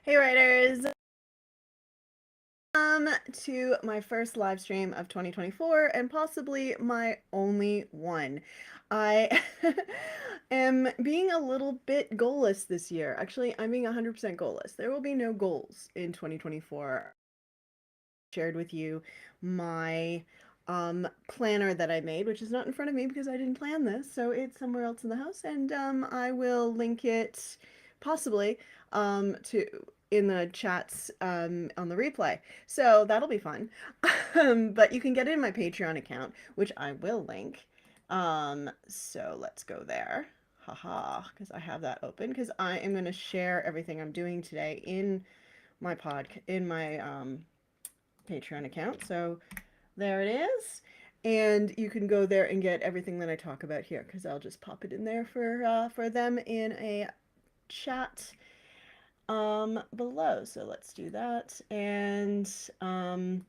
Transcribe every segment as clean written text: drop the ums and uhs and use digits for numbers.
Hey writers! To my first live stream of 2024 and possibly my only one. I am being a little bit goalless this year. Actually, I'm being 100% goalless. There will be no goals in 2024. Shared with you my planner that I made, which is not in front of me because I didn't plan this, so it's somewhere else in the house, and I will link it possibly to in the chats on the replay. So that'll be fun. But you can get it in my Patreon account, which I will link. So let's go there. Haha, because I have that open because I am going to share everything I'm doing today in my Patreon account. So there it is. And you can go there and get everything that I talk about here because I'll just pop it in there for them in a chat below. So let's do that. And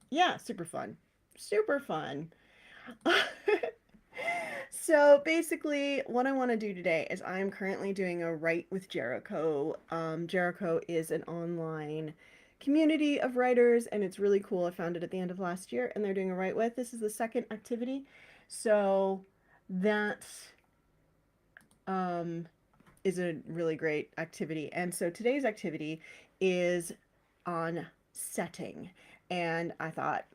yeah, super fun. Super fun. So basically, what I want to do today is I'm currently doing a Write with Jericho. Jericho is an online community of writers, and it's really cool. I found it at the end of last year, and they're doing a Write with. This is the second activity, so that um, is a really great activity. And so today's activity is on setting, and I thought,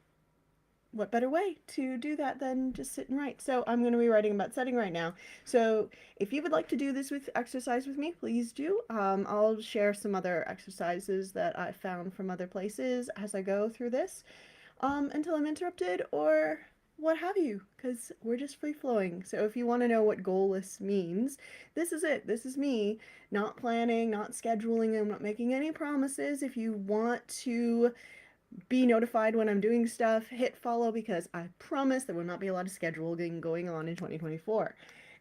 what better way to do that than just sit and write? So I'm going to be writing about setting right now. So if you would like to do this with exercise with me, please do. I'll share some other exercises that I found from other places as I go through this until I'm interrupted or what have you, because we're just free flowing. So if you want to know what goalless means, this is it. This is me not planning, not scheduling. I'm not making any promises. If you want to be notified when I'm doing stuff, hit follow because I promise there will not be a lot of scheduling going on in 2024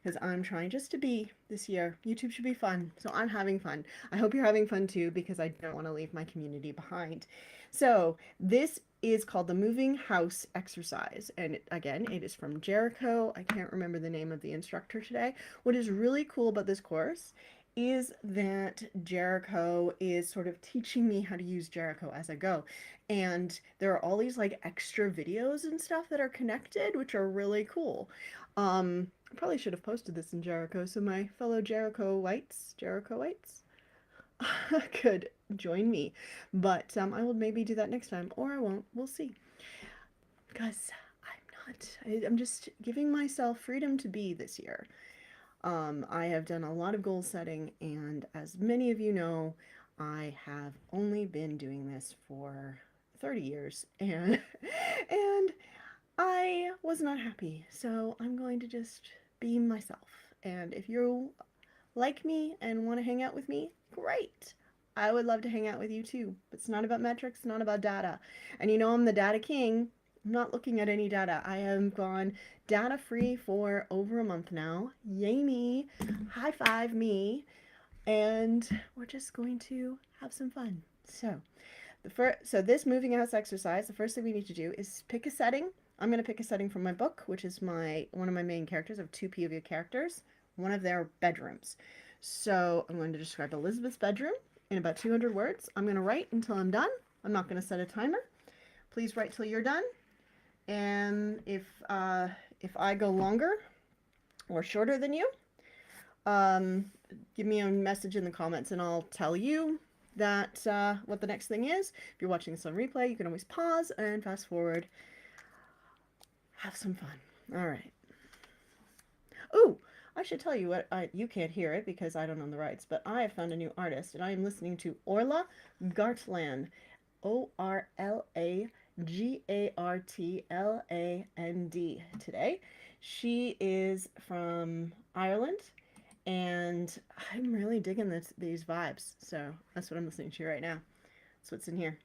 because I'm trying just to be this year. YouTube should be fun, so I'm having fun. I hope you're having fun too because I don't want to leave my community behind. So this is called the moving house exercise, and again, it is from Jericho. I can't remember the name of the instructor today. What is really cool about this course is that Jericho is sort of teaching me how to use Jericho as I go. And there are all these like extra videos and stuff that are connected, which are really cool. I probably should have posted this in Jericho so my fellow Jerichoites could join me. But I will maybe do that next time, or I won't. We'll see. Because I'm just giving myself freedom to be this year. I have done a lot of goal setting, and as many of you know, I have only been doing this for 30 years, and I was not happy. So I'm going to just be myself. And if you like me and want to hang out with me, great. I would love to hang out with you too. It's not about metrics, it's not about data. And you know I'm the data king. I'm not looking at any data. I have gone data free for over a month now. Yay me. High five me. And we're just going to have some fun. So this moving house exercise, the first thing we need to do is pick a setting. I'm going to pick a setting from my book, which is one of my main characters. I have two POV characters, one of their bedrooms. So I'm going to describe Elizabeth's bedroom in about 200 words. I'm going to write until I'm done. I'm not going to set a timer. Please write till you're done. And if I go longer or shorter than you, give me a message in the comments and I'll tell you that what the next thing is. If you're watching this on replay, you can always pause and fast forward. Have some fun. All right. Ooh, I should tell you what you can't hear it because I don't own the rights, but I have found a new artist and I am listening to Orla Gartland. Orlagartland today. She is from Ireland and I'm really digging these vibes. So that's what I'm listening to right now. That's what's in here.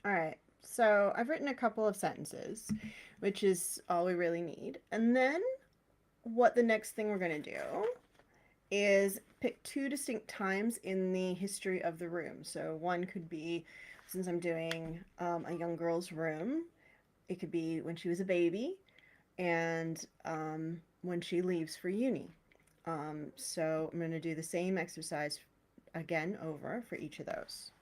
All right. So I've written a couple of sentences, which is all we really need. And then what the next thing we're going to do is pick two distinct times in the history of the room. So one could be, since I'm doing a young girl's room, it could be when she was a baby and when she leaves for uni. So I'm going to do the same exercise again over for each of those.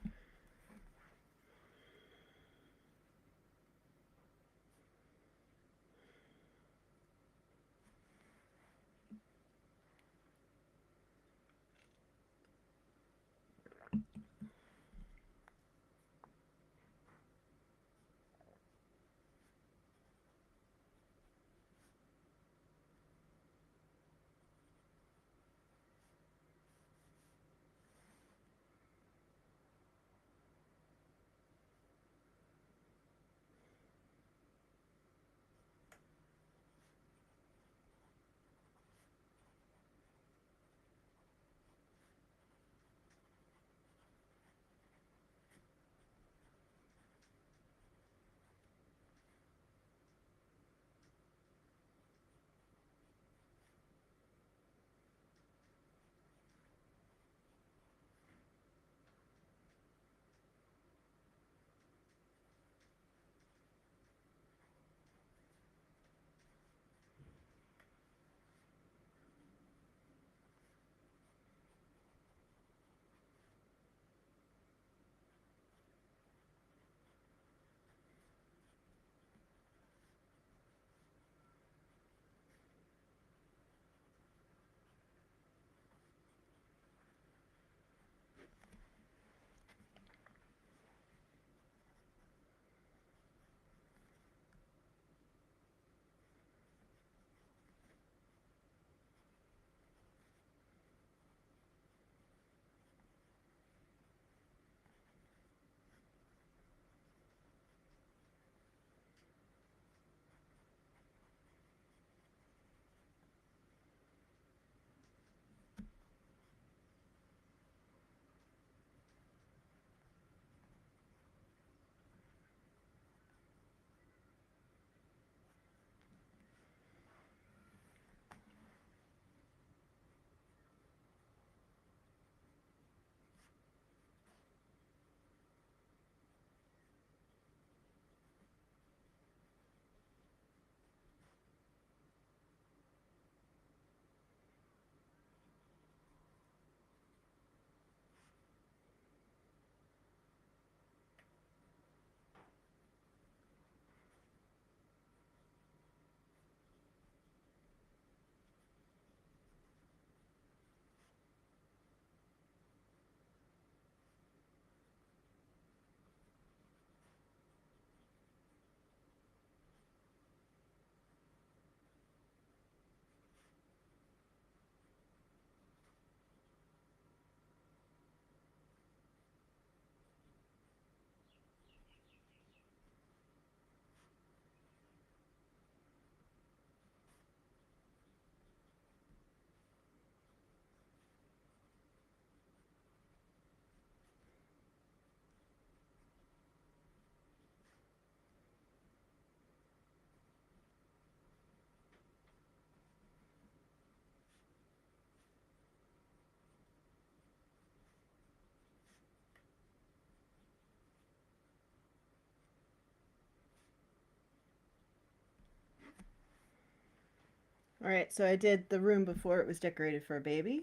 All right, so I did the room before it was decorated for a baby,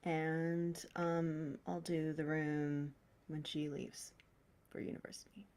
and I'll do the room when she leaves for university.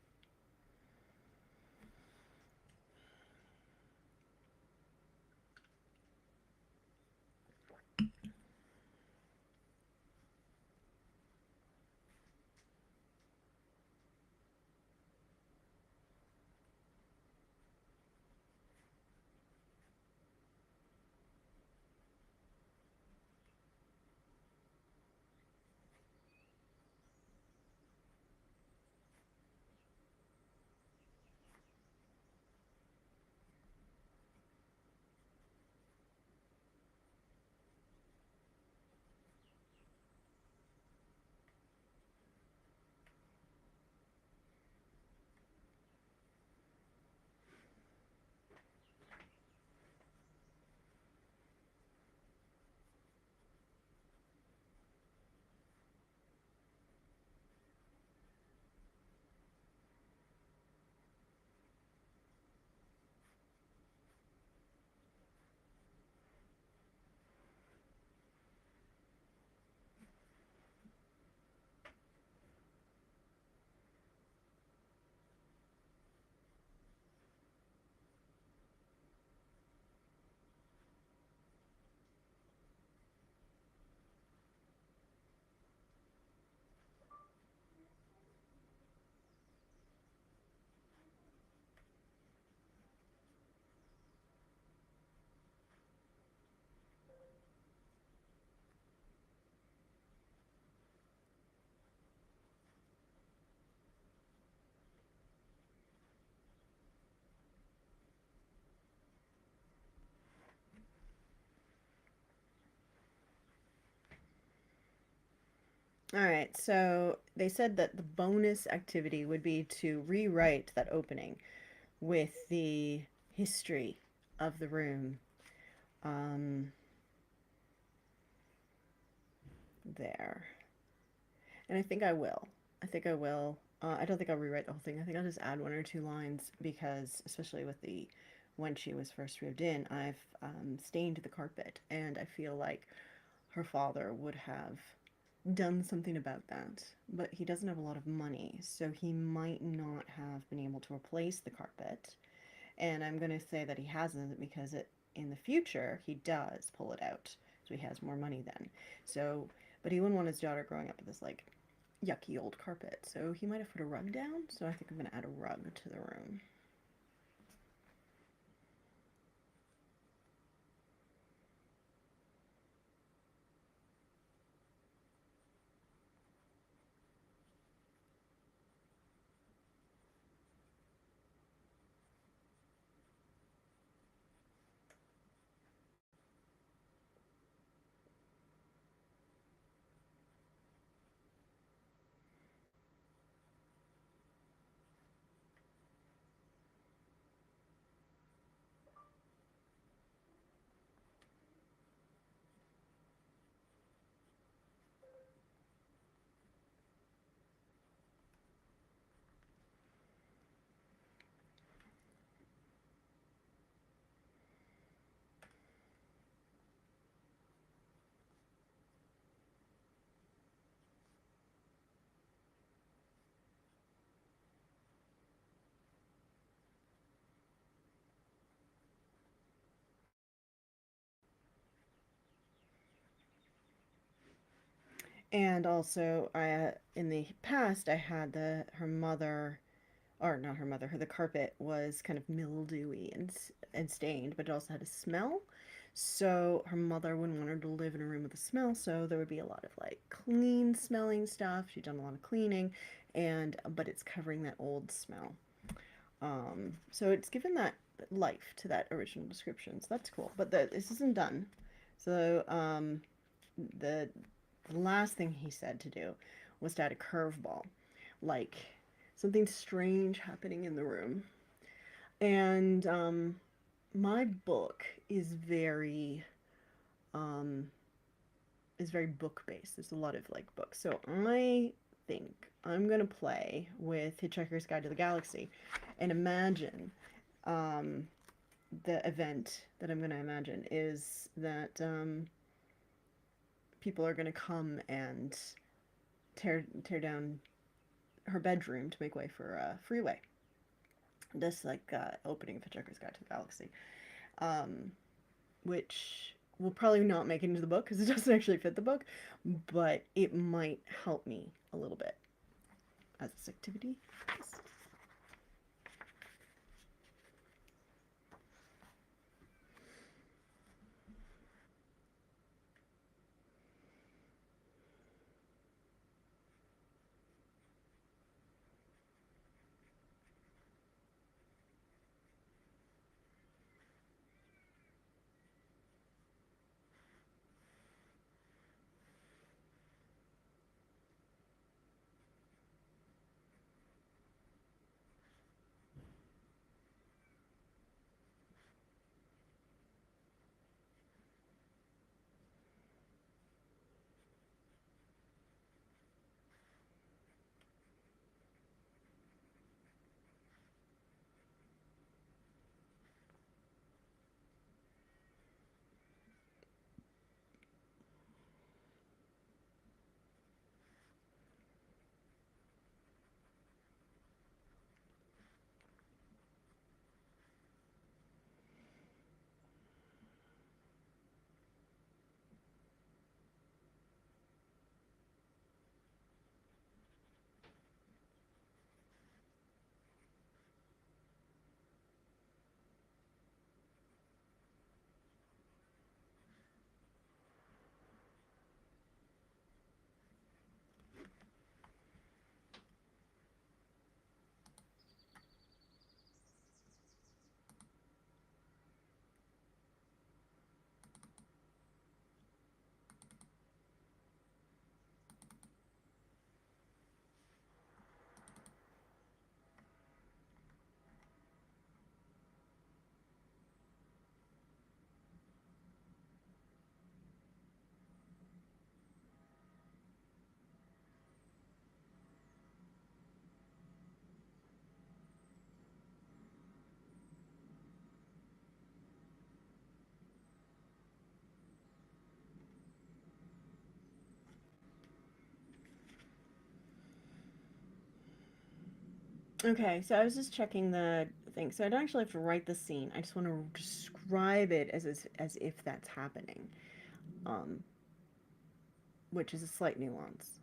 All right, so they said that the bonus activity would be to rewrite that opening with the history of the room. Um, there. And I think I will. I think I will. I don't think I'll rewrite the whole thing. I think I'll just add one or two lines because, especially with the when she was first moved in, I've stained the carpet, and I feel like her father would have done something about that. But he doesn't have a lot of money, so he might not have been able to replace the carpet. And I'm going to say that he hasn't because in the future he does pull it out, so he has more money then. So, but he wouldn't want his daughter growing up with this like yucky old carpet, so he might have put a rug down. So I think I'm going to add a rug to the room. And also, I in the past I had the her mother, or not her mother, her the carpet was kind of mildewy and stained, but it also had a smell. So her mother wouldn't want her to live in a room with a smell, so there would be a lot of like clean smelling stuff. She'd done a lot of cleaning, and but it's covering that old smell. So it's given that life to that original description, so that's cool. But this isn't done. So the last thing he said to do was to add a curveball, like something strange happening in the room. And my book um, is very book based. There's a lot of like books, so I think I'm gonna play with Hitchhiker's Guide to the Galaxy, and imagine um, the event that I'm gonna imagine is that people are gonna come and tear down her bedroom to make way for a freeway. This like opening of Hitchhiker's Guide to the Galaxy, um, which will probably not make it into the book because it doesn't actually fit the book, but it might help me a little bit as this activity. Okay, so I was just checking the thing. So I don't actually have to write the scene. I just want to describe it as if that's happening, um, which is a slight nuance.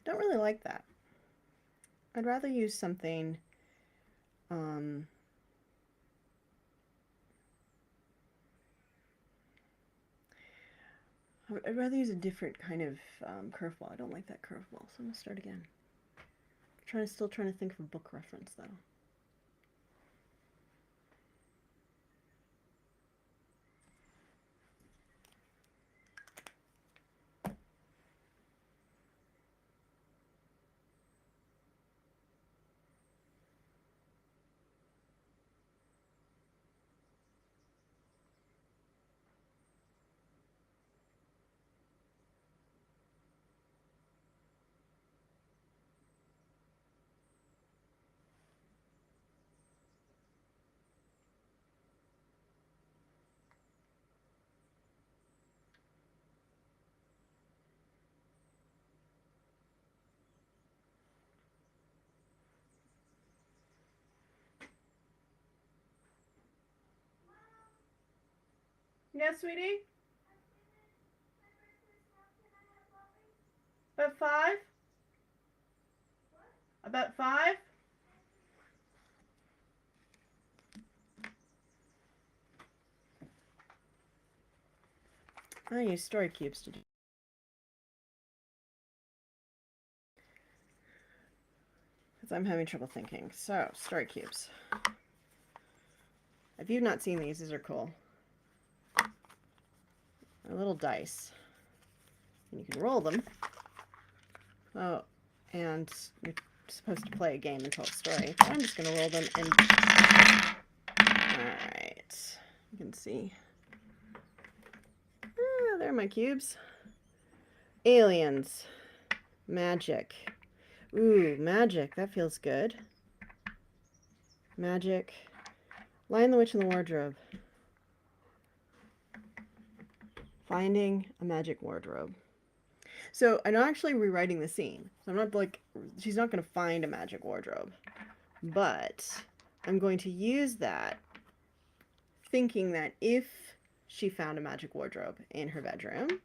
Don't really like that. I'd rather use something. Um, I'd rather use a different kind of curveball. I don't like that curveball, so I'm gonna start again. Still trying to think of a book reference though. Yeah, sweetie. About 5? About 5? I use story cubes to do. Because I'm having trouble thinking. So, story cubes. If you've not seen these are cool. A little dice. And you can roll them. Oh, and you're supposed to play a game and tell a story. But I'm just going to roll them and... Alright. You can see. Ah, there are my cubes. Aliens. Magic. Ooh, magic. That feels good. Magic. Lion the Witch in the Wardrobe. Finding a magic wardrobe. So I'm not actually rewriting the scene. So I'm not like, she's not going to find a magic wardrobe. But I'm going to use that thinking that if she found a magic wardrobe in her bedroom,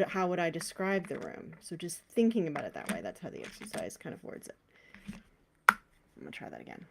how would I describe the room? So just thinking about it that way, that's how the exercise kind of words it. I'm going to try that again.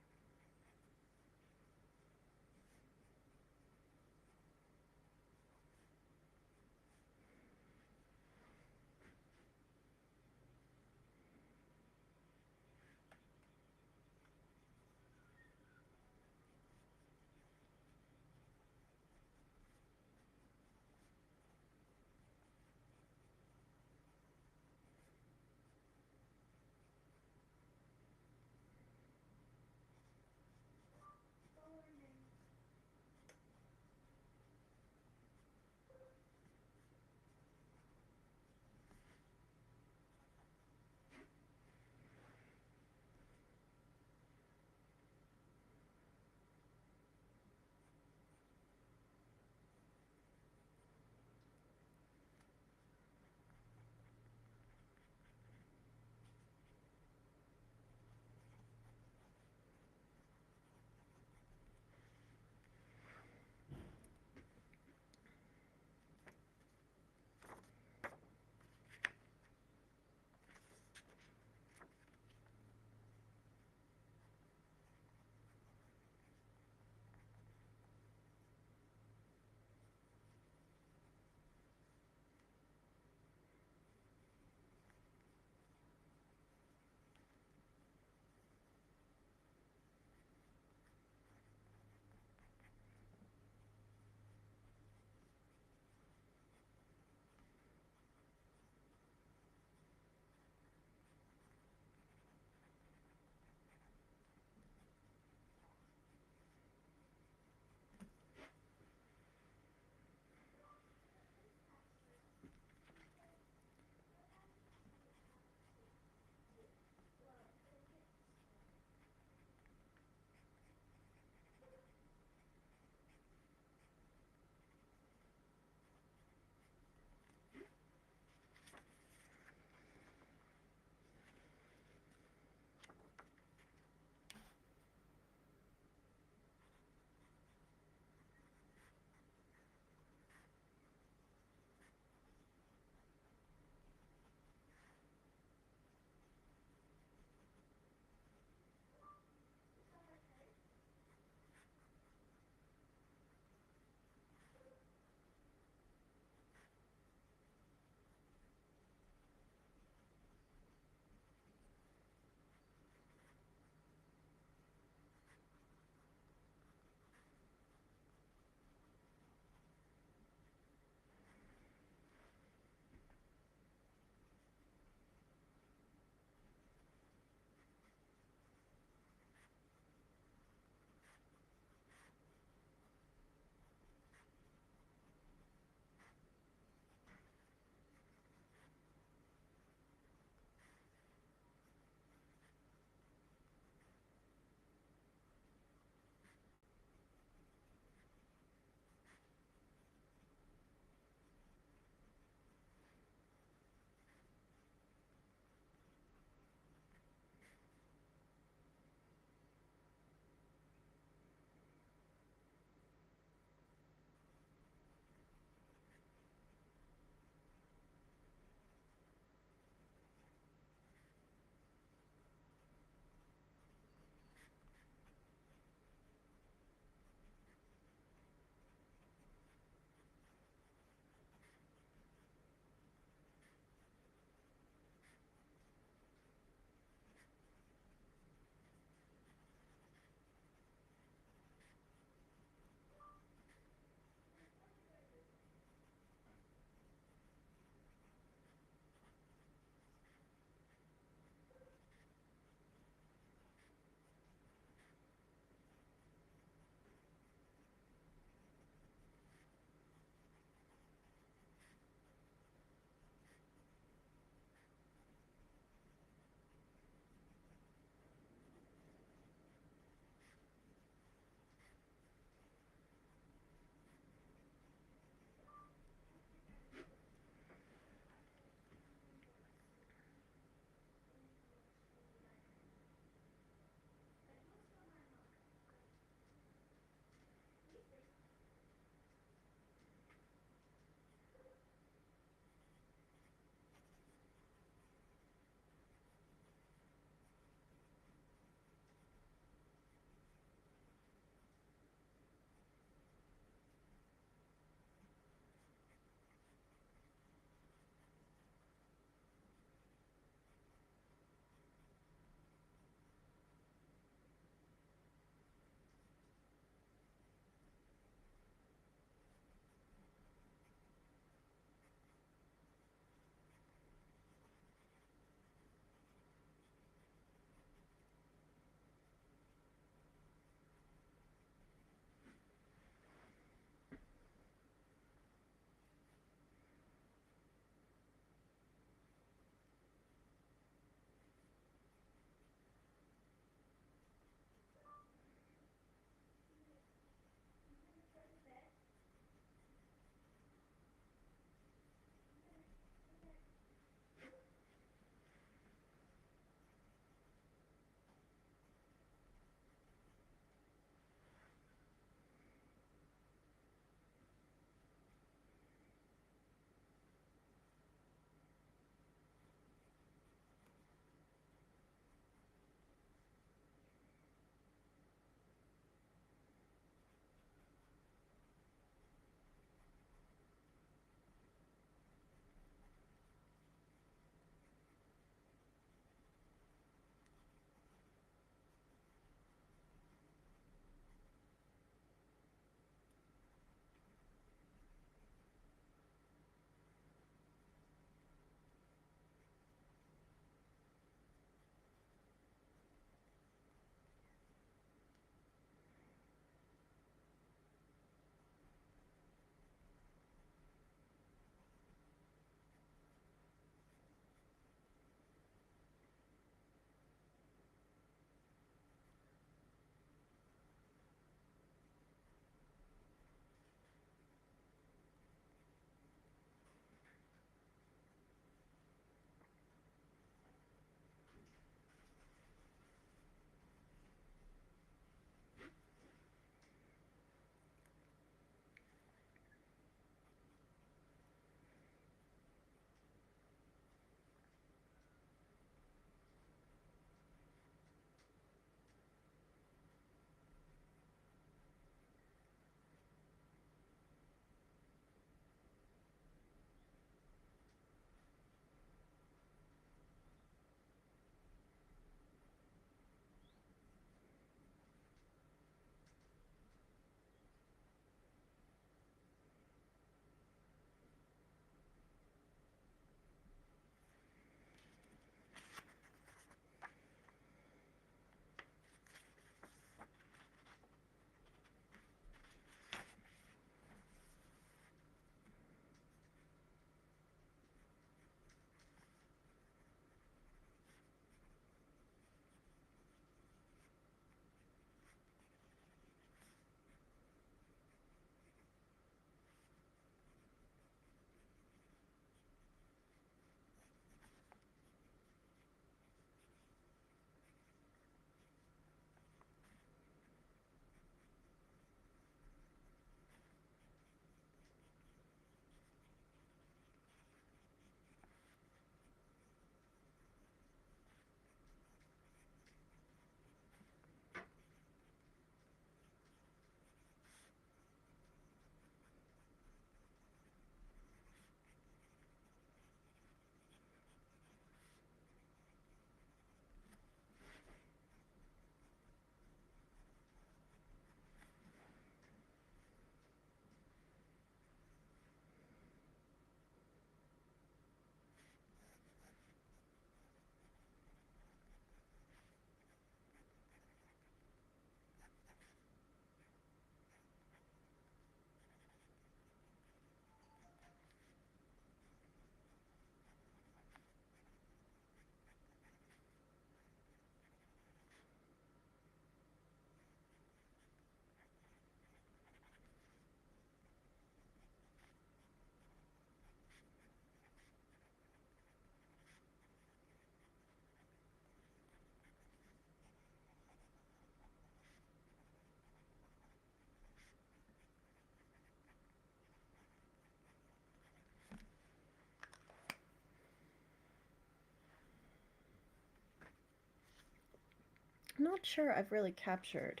I'm not sure I've really captured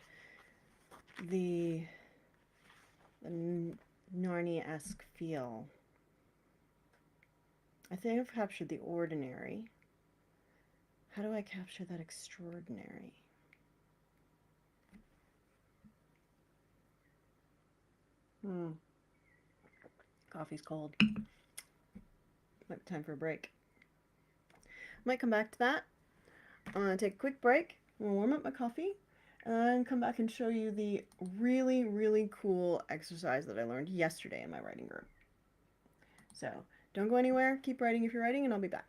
the Narnia-esque feel. I think I've captured the ordinary. How do I capture that extraordinary? Coffee's cold. Might be time for a break. Might come back to that. I'm going to take a quick break. I'm going to warm up my coffee and come back and show you the really, really cool exercise that I learned yesterday in my writing group. So don't go anywhere. Keep writing if you're writing, and I'll be back.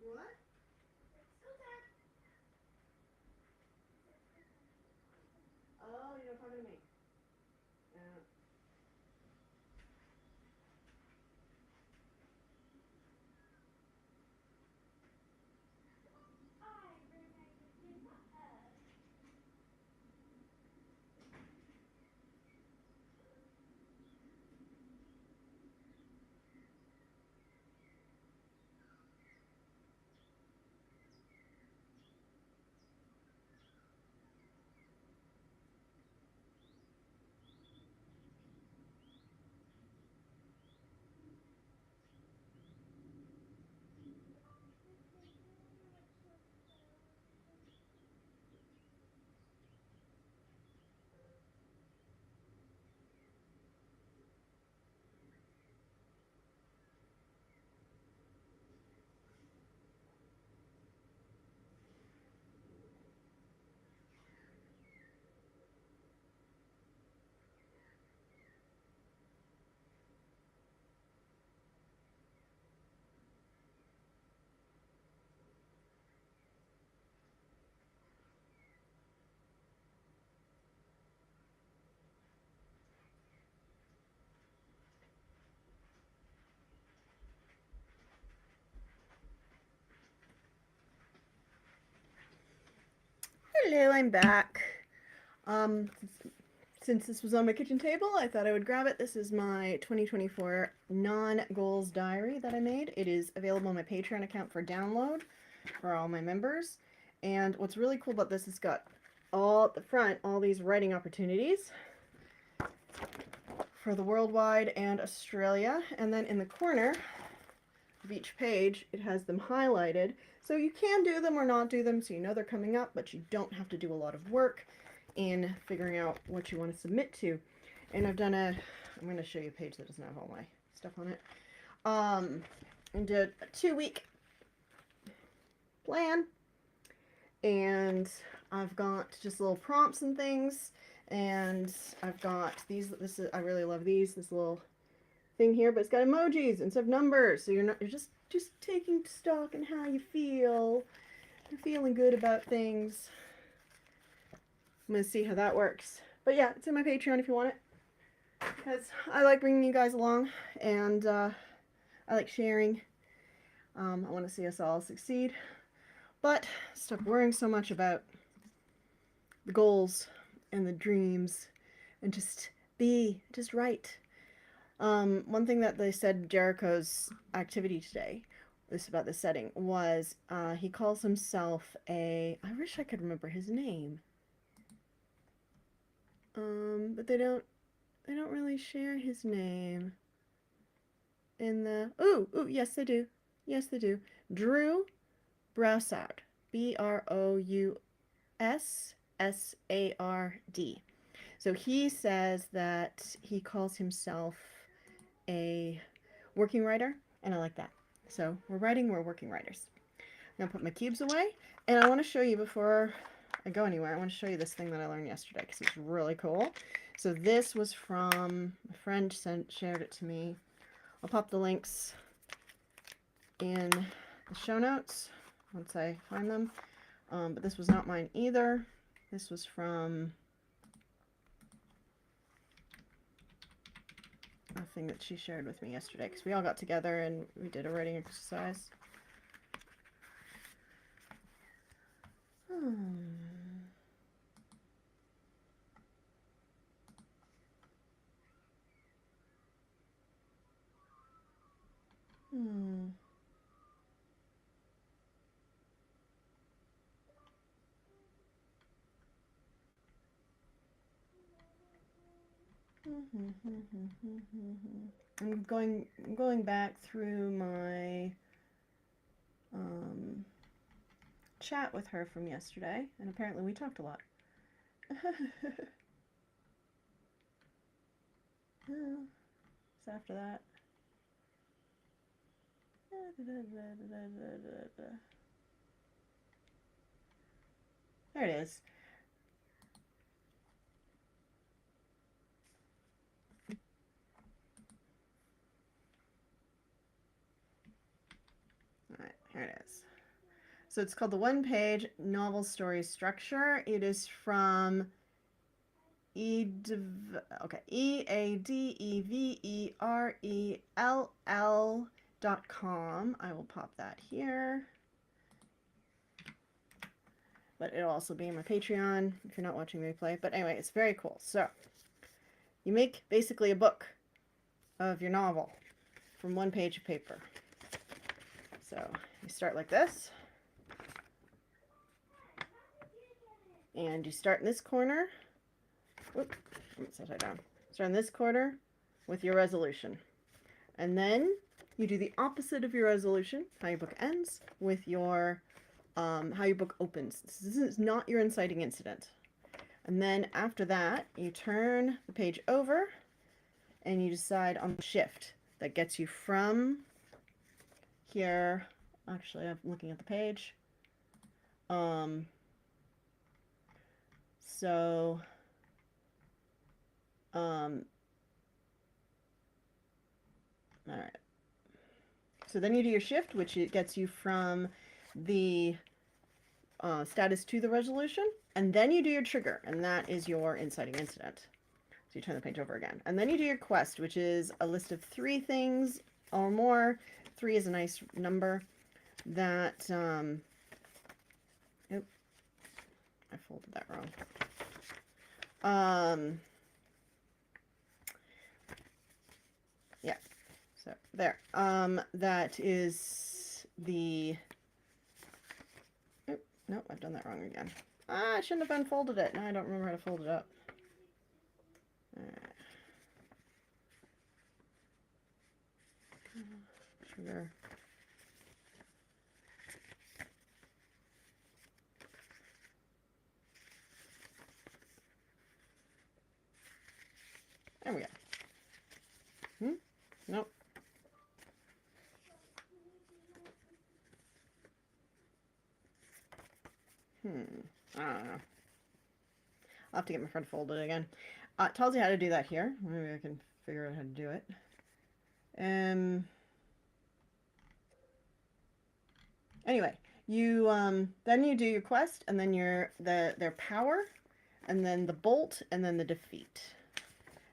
What? Oh, you're not talking to me. Hello, I'm back. Um, since this was on my kitchen table, I thought I would grab it. This is my 2024 non-goals diary that I made. It is available on my Patreon account for download for all my members. And what's really cool about this is got all at the front all these writing opportunities for the worldwide and Australia. And then in the corner of each page, it has them highlighted. So you can do them or not do them, so you know they're coming up, but you don't have to do a lot of work in figuring out what you want to submit to. And I'm going to show you a page that doesn't have all my stuff on it. And did a 2-week plan, and I've got just little prompts and things, and I've got I really love this little thing here, but it's got emojis instead of numbers, so you're just taking stock in how you feel. You're feeling good about things. I'm gonna see how that works. But yeah, it's in my Patreon if you want it, because I like bringing you guys along, and I like sharing. I want to see us all succeed, but stop worrying so much about the goals and the dreams, and just write. One thing that they said Jericho's activity today, about the setting, was he calls himself I wish I could remember his name. But they don't really share his name in the, yes they do. Yes they do. Drew Broussard. Broussard. So he says that he calls himself a working writer, and I like that. So we're writing, we're working writers. I'm gonna put my cubes away, and I want to show you before I go anywhere, I want to show you this thing that I learned yesterday because it's really cool. So this was from a friend shared it to me. I'll pop the links in the show notes once I find them. But this was not mine either. This was from a thing that she shared with me yesterday because we all got together and we did a writing exercise. I'm going back through my chat with her from yesterday, and apparently we talked a lot. So after that. There it is. Alright, here it is. So it's called the one-page novel story structure. It is from EADEVERELL.com. I will pop that here. But it'll also be in my Patreon if you're not watching the replay. But anyway, it's very cool. So you make basically a book of your novel from one page of paper. So you start like this. And you start in this corner. Whoop, it's upside down. Start in this corner with your resolution. And then you do the opposite of your resolution, how your book ends, with your how your book opens. This is not your inciting incident. And then after that, you turn the page over and you decide on the shift that gets you from here. Actually, I'm looking at the page. All right. So then you do your shift, which it gets you from the status to the resolution, and then you do your trigger, and that is your inciting incident. So you turn the page over again. And then you do your quest, which is a list of 3 things or more. 3 is a nice number that, oh, I folded that wrong. Yeah, so there. That is the, oh, no, I've done that wrong again. I shouldn't have unfolded it. Now I don't remember how to fold it up. Sugar. There we go. Nope. I don't know. I'll have to get my friend to fold it again. It tells you how to do that here. Maybe I can figure out how to do it. Anyway, you then you do your quest, and then their power, and then the bolt, and then the defeat.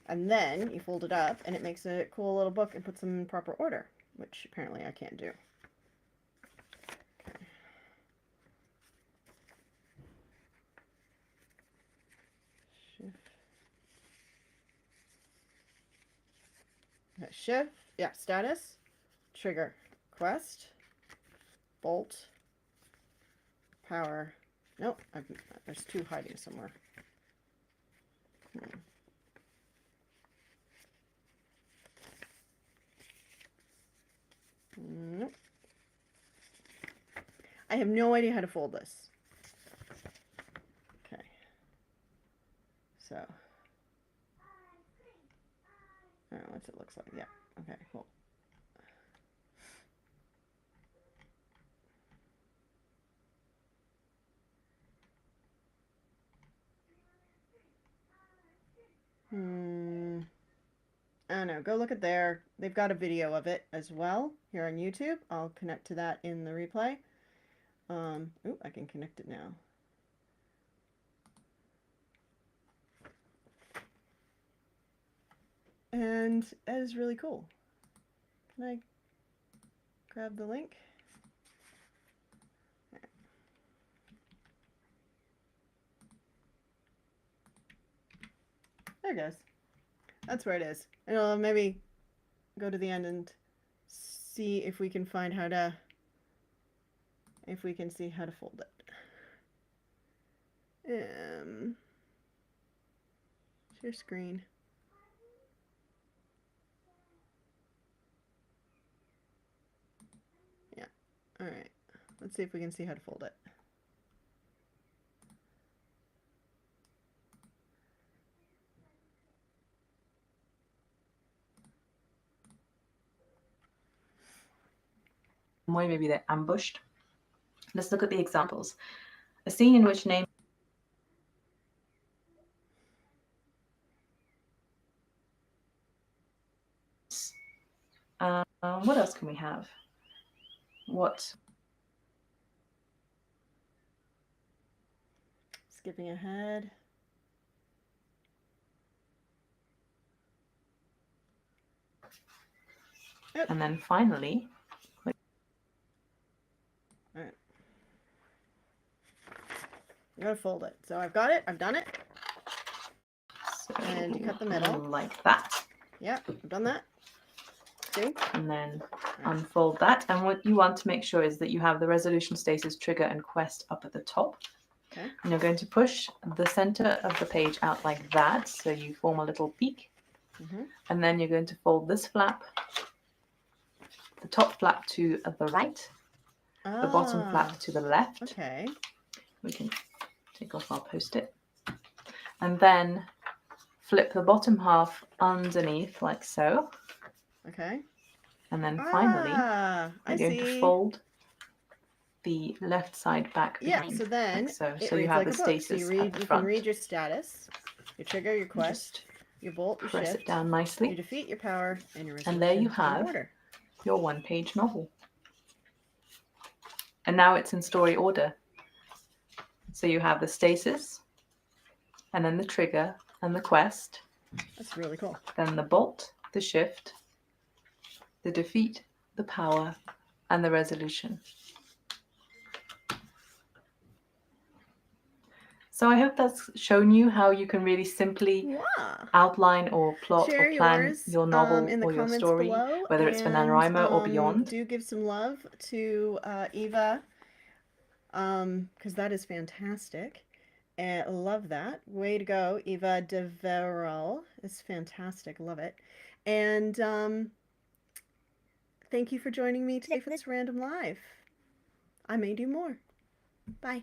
And then you fold it up, and it makes a cool little book and puts them in proper order, which apparently I can't do. Shift, yeah, status, trigger, quest, bolt, power. Nope, there's 2 hiding somewhere. Nope. I have no idea how to fold this. Okay. So Oh, what's it looks like? Yeah. Okay, cool. I don't know. Go look at there. They've got a video of it as well here on YouTube. I'll connect to that in the replay. Ooh, I can connect it now. And that is really cool. Can I grab the link? There it goes. That's where it is. And I'll maybe go to the end and see if we can find how to, if we can see how to fold it. Share screen. Yeah. All right. Let's see if we can see how to fold it. Maybe they're ambushed. Let's look at the examples. A scene in which name. What else can we have? What? Skipping ahead. Yep. And then finally. All right. I'm gonna fold it. So I've got it. I've done it. So and you cut the middle like that. Yeah, I've done that. See? And then unfold that. And what you want to make sure is that you have the resolution, stasis, trigger, and quest up at the top. Okay. And you're going to push the center of the page out like that, so you form a little peak. And then you're going to fold this flap, the top flap to the right, the bottom flap to the left. Okay. We can take off our post-it. And then flip the bottom half underneath like so. Okay. And then finally, we're going to fold the left side back behind. Yeah, so then like so. So you have the stasis so you at the front. can read your status, your trigger, your quest, your bolt, your press shift, it down nicely. your defeat, your power, and your resolution. And there you have your one-page novel. And now it's in story order. So you have the stasis, and then the trigger and the quest. That's really cool. Then the bolt, the shift, the defeat, the power, and the resolution. So I hope that's shown you how you can really simply outline or plot or plan your novel or your story, below, whether it's for NaNoWriMo or beyond. Do give some love to Eva, because that is fantastic. And love that. Way to go, Eva DeVerel. It's fantastic. Love it. And thank you for joining me today for this random live. I may do more. Bye.